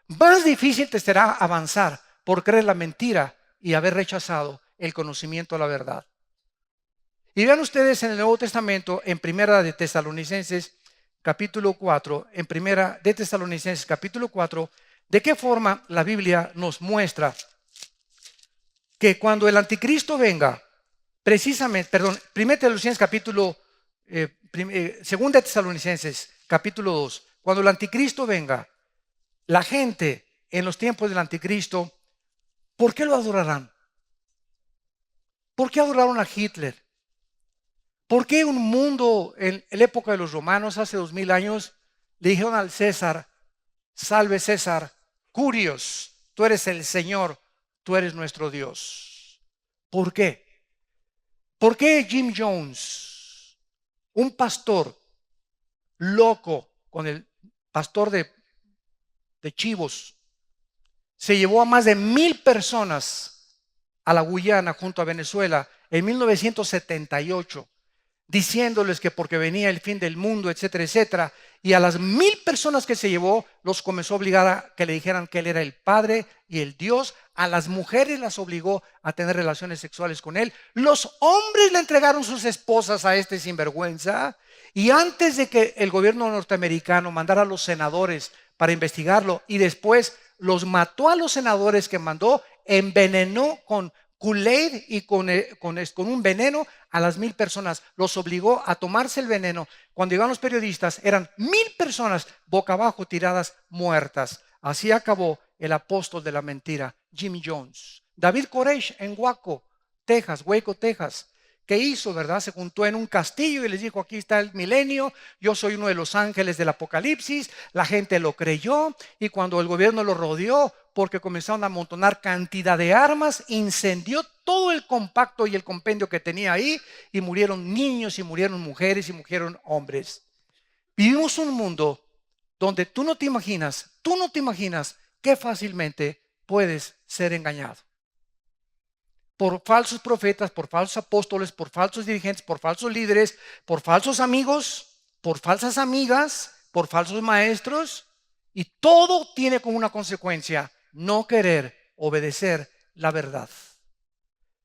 Más difícil te será avanzar por creer la mentira y haber rechazado el conocimiento de la verdad. Y vean ustedes en el Nuevo Testamento, en Primera de Tesalonicenses capítulo 4, en Primera de Tesalonicenses capítulo 4, de qué forma la Biblia nos muestra que cuando el anticristo venga, precisamente, Primera de Tesalonicenses capítulo, Segunda de Tesalonicenses capítulo 2, cuando el anticristo venga, la gente en los tiempos del anticristo, ¿por qué lo adorarán? ¿Por qué adoraron a Hitler? ¿Por qué un mundo en la época de los romanos, hace 2000 años, le dijeron al César: salve César, Curios, tú eres el Señor, tú eres nuestro Dios? ¿Por qué? ¿Por qué Jim Jones, un pastor loco, con el pastor de chivos, se llevó a más de 1000 personas a la Guyana junto a Venezuela en 1978, diciéndoles que porque venía el fin del mundo, etcétera, etcétera? Y a las 1000 personas que se llevó, los comenzó a obligar a que le dijeran que él era el Padre y el Dios. A las mujeres las obligó a tener relaciones sexuales con él. Los hombres le entregaron sus esposas a este sinvergüenza. Y antes de que el gobierno norteamericano mandara a los senadores para investigarlo, y después los mató a los senadores que mandó, envenenó con Kool-Aid y con un veneno a las 1000 personas. Los obligó a tomarse el veneno. Cuando llegaron los periodistas, eran 1000 personas boca abajo tiradas, muertas. Así acabó el apóstol de la mentira, Jim Jones. David Koresh en Waco, Texas. ¿Qué hizo, verdad? Se juntó en un castillo y les dijo: aquí está el milenio, yo soy uno de los ángeles del Apocalipsis. La gente lo creyó, y cuando el gobierno lo rodeó, porque comenzaron a amontonar cantidad de armas, incendió todo el compacto y el compendio que tenía ahí, y murieron niños, y murieron mujeres, y murieron hombres. Vivimos un mundo donde tú no te imaginas que fácilmente puedes ser engañado por falsos profetas, por falsos apóstoles, por falsos dirigentes, por falsos líderes, por falsos amigos, por falsas amigas, por falsos maestros. Y todo tiene como una consecuencia no querer obedecer la verdad.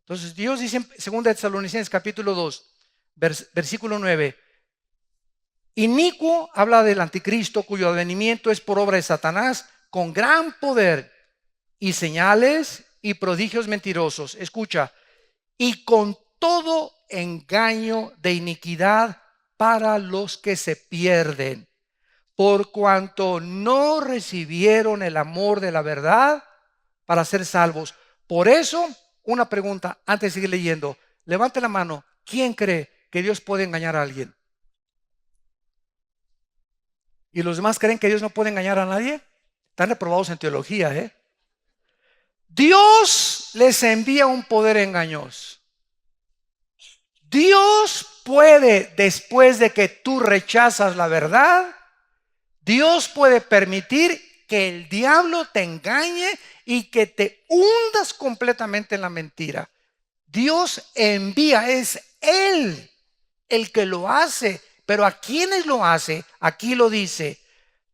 Entonces Dios dice en 2 Tesalonicenses capítulo 2, versículo 9: inicuo, habla del anticristo, cuyo advenimiento es por obra de Satanás, con gran poder y señales y prodigios mentirosos. Escucha: y con todo engaño de iniquidad para los que se pierden, por cuanto no recibieron el amor de la verdad para ser salvos. Por eso, una pregunta antes de seguir leyendo. Levante la mano. ¿Quién cree que Dios puede engañar a alguien? ¿Y los demás creen que Dios no puede engañar a nadie? Están reprobados en teología, ¿eh? Dios les envía un poder engañoso. Dios puede, después de que tú rechazas la verdad, Dios puede permitir que el diablo te engañe y que te hundas completamente en la mentira. Dios envía, es Él el que lo hace. Pero ¿a quiénes lo hace? Aquí lo dice,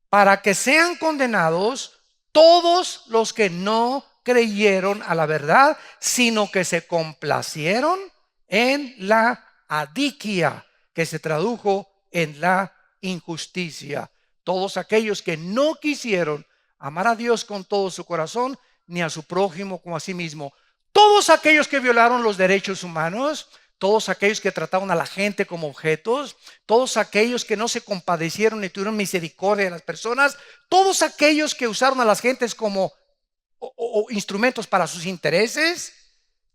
para que sean condenados todos los que no creyeron a la verdad, sino que se complacieron en la adiquia, que se tradujo en la injusticia. Todos aquellos que no quisieron amar a Dios con todo su corazón, ni a su prójimo como a sí mismo. Todos aquellos que violaron los derechos humanos, todos aquellos que trataron a la gente como objetos, todos aquellos que no se compadecieron ni tuvieron misericordia de las personas, todos aquellos que usaron a las gentes como o instrumentos para sus intereses,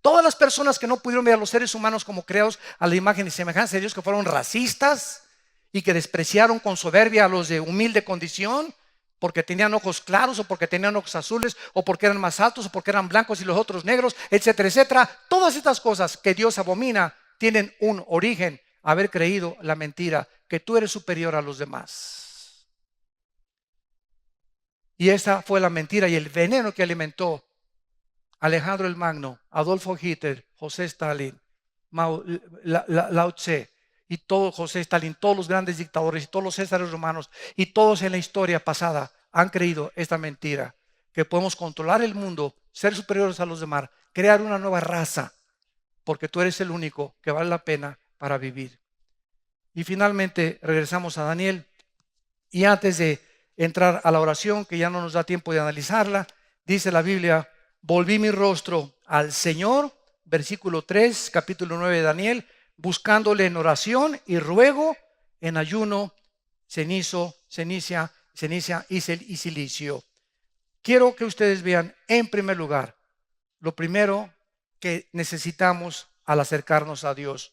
todas las personas que no pudieron ver a los seres humanos como creados a la imagen y semejanza de Dios, que fueron racistas y que despreciaron con soberbia a los de humilde condición, porque tenían ojos claros o porque tenían ojos azules o porque eran más altos o porque eran blancos y los otros negros, etcétera, etcétera. Todas estas cosas que Dios abomina tienen un origen: haber creído la mentira, que tú eres superior a los demás. Y esa fue la mentira y el veneno que alimentó Alejandro el Magno, Adolfo Hitler, José Stalin, Lao Tse y todo José Stalin, todos los grandes dictadores y todos los césares romanos y todos en la historia pasada han creído esta mentira, que podemos controlar el mundo, ser superiores a los demás, crear una nueva raza, porque tú eres el único que vale la pena para vivir. Y finalmente regresamos a Daniel, y antes de entrar a la oración, que ya no nos da tiempo de analizarla, dice la Biblia: volví mi rostro al Señor, versículo 3, capítulo 9 de Daniel, buscándole en oración y ruego, en ayuno, cenicia y silicio. Quiero que ustedes vean, en primer lugar, lo primero que necesitamos al acercarnos a Dios.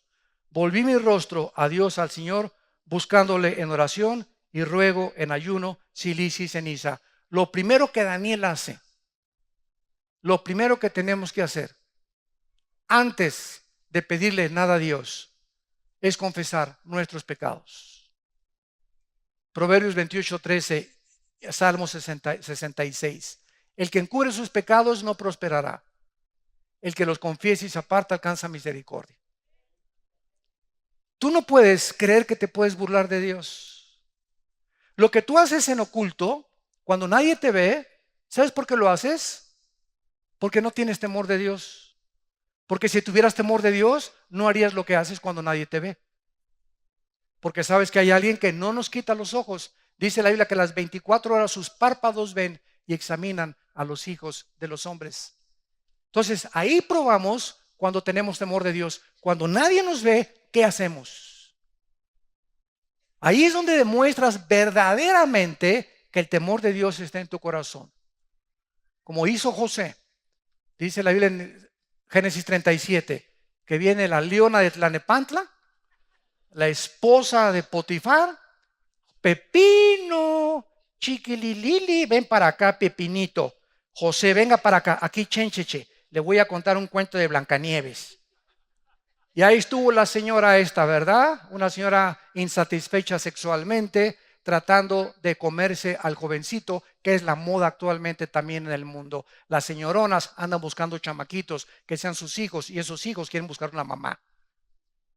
Volví mi rostro a Dios, al Señor, buscándole en oración y ruego, en ayuno, silicio y ceniza. Lo primero que Daniel hace, lo primero que tenemos que hacer antes de pedirle nada a Dios es confesar nuestros pecados. Proverbios 28:13, Salmo 66. El que encubre sus pecados no prosperará. El que los confiese y se aparta alcanza misericordia. Tú no puedes creer que te puedes burlar de Dios. Lo que tú haces en oculto, cuando nadie te ve, ¿sabes por qué lo haces? Porque no tienes temor de Dios. Porque si tuvieras temor de Dios, no harías lo que haces cuando nadie te ve. Porque sabes que hay alguien que no nos quita los ojos. Dice la Biblia que las 24 horas sus párpados ven y examinan a los hijos de los hombres. Entonces ahí probamos cuando tenemos temor de Dios. Cuando nadie nos ve, ¿qué hacemos? Ahí es donde demuestras verdaderamente que el temor de Dios está en tu corazón. Como hizo José. Dice la Biblia en Génesis 37, que viene la leona de Tlanepantla, la esposa de Potifar. Pepino, chiquililili, ven para acá, Pepinito. José, venga para acá, aquí chencheche, le voy a contar un cuento de Blancanieves. Y ahí estuvo la señora esta, ¿verdad? Una señora insatisfecha sexualmente, tratando de comerse al jovencito, que es la moda actualmente también en el mundo. Las señoronas andan buscando chamaquitos que sean sus hijos, y esos hijos quieren buscar una mamá.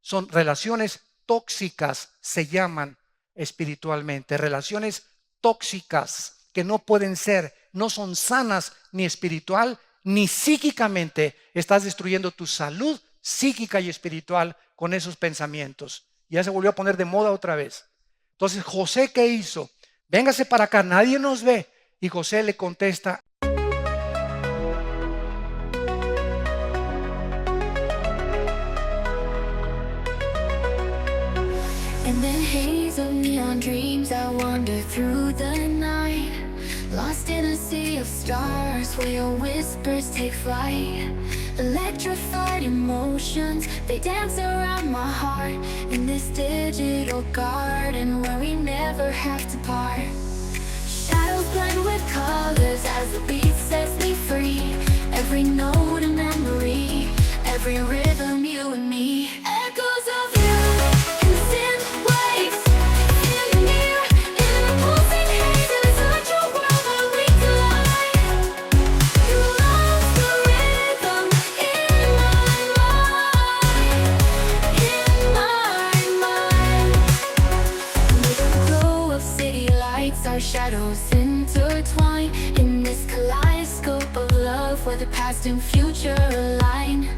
Son relaciones tóxicas, se llaman espiritualmente, relaciones tóxicas que no pueden ser, no son sanas ni espiritual ni psíquicamente. Estás destruyendo tu salud psíquica y espiritual con esos pensamientos. Ya se volvió a poner de moda otra vez. Entonces José, ¿qué hizo? Véngase para acá, nadie nos ve. Y José le contesta: In the haze of neon dreams, I wander through the night, lost in a sea of stars where your whispers take flight, electrified and emotions, they dance around my heart in this digital garden where we never have to part. Shadows blend with colors as the beat sets me free. Every note a memory, every rhythm you and me. Echoes of you in synth waves, feel you near in the pulsing haze of this virtual world where we collide. You love the rhythm in my mind. With the glow of city lights, our shadows intertwine in this kaleidoscope of love where the past and future align.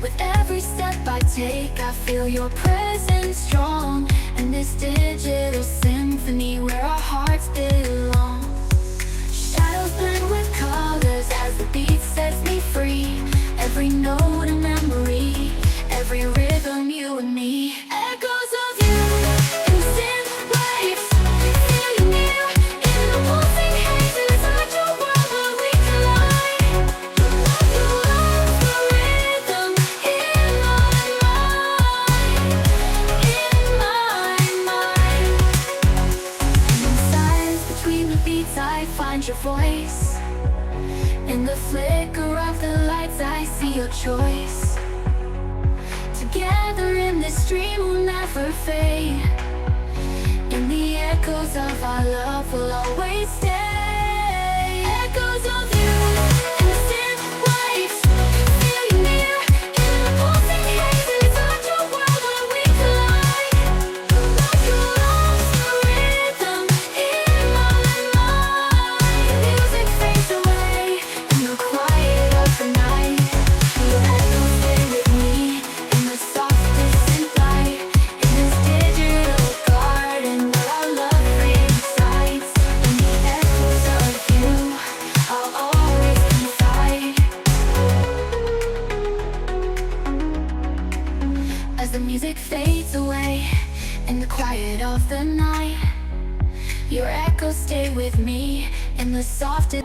With every step I take, I feel your presence strong, and this digital symphony where our hearts belong. Shadows blend with colors as the beat sets me free. Every note a memory, every rhythm you and me. Echoes of you in synth waves, feel you near in the pulsing haze of this virtual world where we collide. You love the rhythm in my mind. And in silence between the beats I find your voice. In the flicker of the lights I see your choice. Together in this dream we'll never fade. In the echoes of our love we'll always stay. Echoes of you in the synth waves, feel you near in the pulsing haze of this virtual world where we collide. You love the rhythm in my mind. Music fades away in the quiet of the night. Your echoes stay with me in the softest synth light. In this digital garden where our love resides. In the echoes of you, I'll always confide. As the music fades away in the quiet of the night, your echoes stay with me in the softest